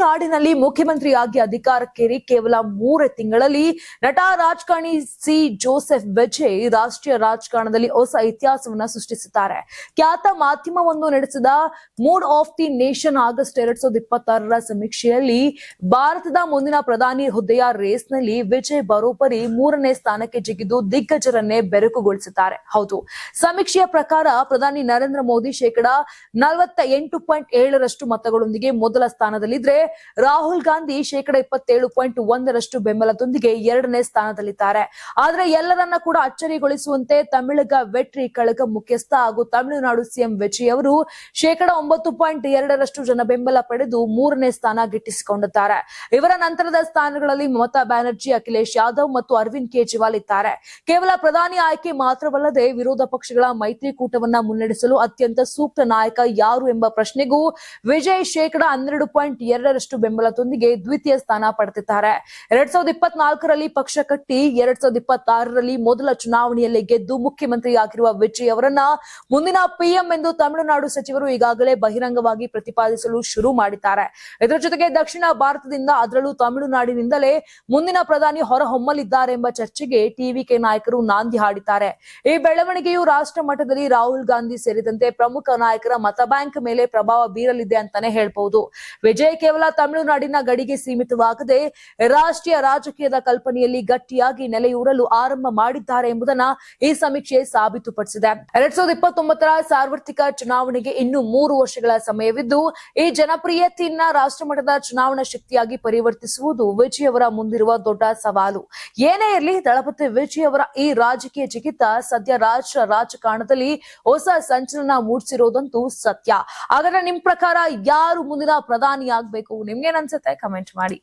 ತಮಿಳುನಾಡಿನಲ್ಲಿ ಮುಖ್ಯಮಂತ್ರಿಯಾಗಿ ಅಧಿಕಾರಕ್ಕೇರಿ ಕೇವಲ 3 ತಿಂಗಳಲ್ಲಿ ನಟ ರಾಜಕಾರಣಿ ಸಿ ಜೋಸೆಫ್ ವಿಜಯ್ ರಾಷ್ಟ್ರೀಯ ರಾಜಕಾರಣದಲ್ಲಿ ಹೊಸ ಇತಿಹಾಸವನ್ನ ಸೃಷ್ಟಿಸಿದ್ದಾರೆ. ಖ್ಯಾತ ಮಾಧ್ಯಮವೊಂದು ನಡೆಸಿದ mood of the nation August 2026ರ ಸಮೀಕ್ಷೆಯಲ್ಲಿ ಭಾರತದ ಮುಂದಿನ ಪ್ರಧಾನಿ ಹುದ್ದೆಯ ರೇಸ್ನಲ್ಲಿ ವಿಜಯ್ ಬರೋಬ್ಬರಿ 3ನೇ ಸ್ಥಾನಕ್ಕೆ ಜಿಗಿದು ದಿಗ್ಗಜರನ್ನೇ ಬೆರಕುಗೊಳಿಸಿದ್ದಾರೆ. ಹೌದು, ಸಮೀಕ್ಷೆಯ ಪ್ರಕಾರ ಪ್ರಧಾನಿ ನರೇಂದ್ರ ಮೋದಿ 48.7% ಮತಗಳೊಂದಿಗೆ ಮೊದಲ ಸ್ಥಾನದಲ್ಲಿದ್ರೆ ರಾಹುಲ್ ಗಾಂಧಿ 27.1% ಬೆಂಬಲದೊಂದಿಗೆ 2ನೇ ಸ್ಥಾನದಲ್ಲಿದ್ದಾರೆ. ಆದ್ರೆ ಎಲ್ಲರನ್ನ ಕೂಡ ಅಚ್ಚರಿಗೊಳಿಸುವಂತೆ ತಮಿಳಗ ವೆಟ್ರಿ ಕಳಗ ಮುಖ್ಯಸ್ಥ ಹಾಗೂ ತಮಿಳುನಾಡು ಸಿಎಂ ವಿಜಯ್ ಅವರು 9.2% ಜನ ಬೆಂಬಲ ಪಡೆದು 3ನೇ ಸ್ಥಾನ ಗಿಟ್ಟಿಸಿಕೊಂಡಿದ್ದಾರೆ. ಇವರ ನಂತರದ ಸ್ಥಾನಗಳಲ್ಲಿ ಮಮತಾ ಬ್ಯಾನರ್ಜಿ, ಅಖಿಲೇಶ್ ಯಾದವ್ ಮತ್ತು ಅರವಿಂದ್ ಕೇಜ್ರಿವಾಲ್ ಇದ್ದಾರೆ. ಕೇವಲ ಪ್ರಧಾನಿ ಆಯ್ಕೆ ಮಾತ್ರವಲ್ಲದೆ ವಿರೋಧ ಪಕ್ಷಗಳ ಮೈತ್ರಿಕೂಟವನ್ನ ಮುನ್ನಡೆಸಲು ಅತ್ಯಂತ ಸೂಕ್ತ ನಾಯಕ ಯಾರು ಎಂಬ ಪ್ರಶ್ನೆಗೂ ವಿಜಯ್ 12.2% ಬೆಂಬಲದೊಂದಿಗೆ ದ್ವಿತೀಯ ಸ್ಥಾನ ಪಡೆದಿದ್ದಾರೆ. 2024ರಲ್ಲಿ ಪಕ್ಷ ಕಟ್ಟಿ 2026ರಲ್ಲಿ ಮೊದಲ ಚುನಾವಣೆಯಲ್ಲಿ ಗೆದ್ದು ಮುಖ್ಯಮಂತ್ರಿಯಾಗಿರುವ ವಿಜಯ್ ಅವರನ್ನ ಮುಂದಿನ ಪಿಎಂ ಎಂದು ತಮಿಳುನಾಡು ಸಚಿವರು ಈಗಾಗಲೇ ಬಹಿರಂಗವಾಗಿ ಪ್ರತಿಪಾದಿಸಲು ಶುರು ಮಾಡಿದ್ದಾರೆ. ಇದರ ಜೊತೆಗೆ ದಕ್ಷಿಣ ಭಾರತದಿಂದ, ಅದರಲ್ಲೂ ತಮಿಳುನಾಡಿನಿಂದಲೇ ಮುಂದಿನ ಪ್ರಧಾನಿ ಹೊರಹೊಮ್ಮಲಿದ್ದಾರೆ ಎಂಬ ಚರ್ಚೆಗೆ ಟಿವಿಕೆ ನಾಯಕರು ನಾಂದಿ ಹಾಡಿದ್ದಾರೆ. ಈ ಬೆಳವಣಿಗೆಯು ರಾಷ್ಟ್ರ ಮಟ್ಟದಲ್ಲಿ ರಾಹುಲ್ ಗಾಂಧಿ ಸೇರಿದಂತೆ ಪ್ರಮುಖ ನಾಯಕರ ಮತ ಬ್ಯಾಂಕ್ ಮೇಲೆ ಪ್ರಭಾವ ಬೀರಲಿದೆ ಅಂತಾನೆ ಹೇಳ್ಬಹುದು. ವಿಜಯ್ ಕೇವಲ ತಮಿಳುನಾಡಿನ ಗಡಿಗೆ ಸೀಮಿತವಾಗದೆ ರಾಷ್ಟ್ರೀಯ ರಾಜಕೀಯದ ಕಲ್ಪನೆಯಲ್ಲಿ ಗಟ್ಟಿಯಾಗಿ ನೆಲೆಯೂರಲು ಆರಂಭ ಮಾಡಿದ್ದಾರೆ ಎಂಬುದನ್ನ ಈ ಸಮೀಕ್ಷೆ ಸಾಬೀತುಪಡಿಸಿದೆ. 2029ರ ಸಾರ್ವತ್ರಿಕ ಚುನಾವಣೆಗೆ ಇನ್ನು 3 ವರ್ಷಗಳ ಸಮಯವಿದ್ದು ಈ ಜನಪ್ರಿಯತೆಯನ್ನ ರಾಷ್ಟ್ರಮಟ್ಟದ ಚುನಾವಣಾ ಶಕ್ತಿಯಾಗಿ ಪರಿವರ್ತಿಸುವುದು ವಿಜಯ್ ಅವರ ಮುಂದಿರುವ ದೊಡ್ಡ ಸವಾಲು. ಏನೇ ಇರಲಿ, ದಳಪತಿ ವಿಜಯ್ ಅವರ ಈ ರಾಜಕೀಯ ಜಿಗಿತ ಸದ್ಯ ರಾಷ್ಟ್ರ ರಾಜಕಾರಣದಲ್ಲಿ ಹೊಸ ಸಂಚಲನ ಮೂಡಿಸಿರೋದಂತೂ ಸತ್ಯ. ಹಾಗಾದ್ರೆ ನಿಮ್ ಪ್ರಕಾರ ಯಾರು ಮುಂದಿನ ಪ್ರಧಾನಿ ಆಗ್ಬೇಕು? ನಿಮ್ಗೇನ್ ಅನ್ಸುತ್ತೆ? ಕಮೆಂಟ್ ಮಾಡಿ.